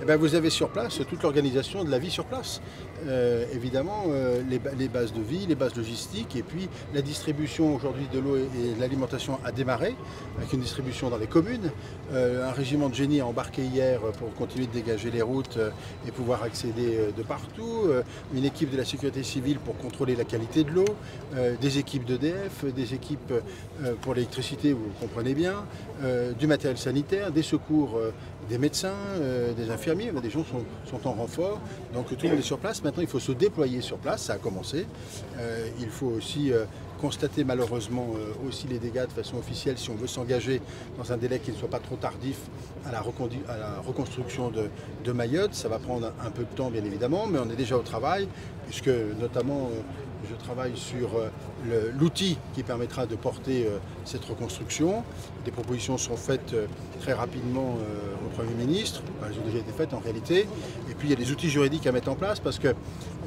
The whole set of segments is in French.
Eh ben, vous avez sur place toute l'organisation de la vie sur place. Évidemment, les bases de vie, les bases logistiques, et puis la distribution aujourd'hui de l'eau et de l'alimentation a démarré, avec une distribution dans les communes. Un régiment de génie a embarqué hier pour continuer de dégager les routes et pouvoir accéder de partout. Une équipe de la sécurité civile pour contrôler la qualité de l'eau, des équipes d'EDF, des équipes pour l'électricité, vous comprenez bien, du matériel sanitaire, des secours, des médecins, des infirmiers, des gens sont en renfort, donc tout le monde est sur place. Maintenant il faut se déployer sur place, ça a commencé. Il faut aussi constater malheureusement aussi les dégâts de façon officielle si on veut s'engager dans un délai qui ne soit pas trop tardif à la reconstruction de Mayotte. Ça va prendre un peu de temps bien évidemment, mais on est déjà au travail, puisque notamment je travaille sur l'outil qui permettra de porter cette reconstruction. Des propositions sont faites très rapidement au Premier ministre, elles ont déjà été faites en réalité. Et puis il y a des outils juridiques à mettre en place parce que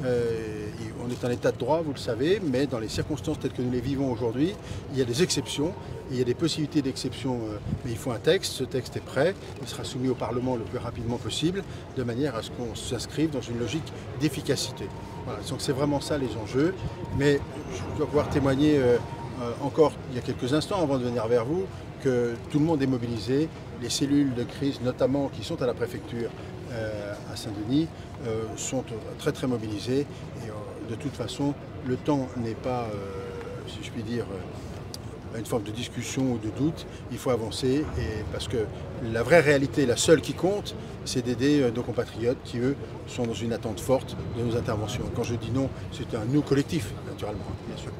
on est en état de droit, vous le savez, mais dans les circonstances telles que nous les vivons aujourd'hui, il y a des exceptions, et il y a des possibilités d'exception, mais il faut un texte. Ce texte est prêt, il sera soumis au Parlement le plus rapidement possible, de manière à ce qu'on s'inscrive dans une logique d'efficacité. Voilà, donc c'est vraiment ça les enjeux, mais je dois pouvoir témoigner encore il y a quelques instants avant de venir vers vous, que tout le monde est mobilisé, les cellules de crise notamment qui sont à la préfecture à Saint-Denis sont très très mobilisées, et de toute façon le temps n'est pas, si je puis dire, une forme de discussion ou de doute. Il faut avancer, et parce que la vraie réalité, la seule qui compte, c'est d'aider nos compatriotes qui, eux, sont dans une attente forte de nos interventions. Quand je dis non, c'est un nous collectif, naturellement, bien sûr.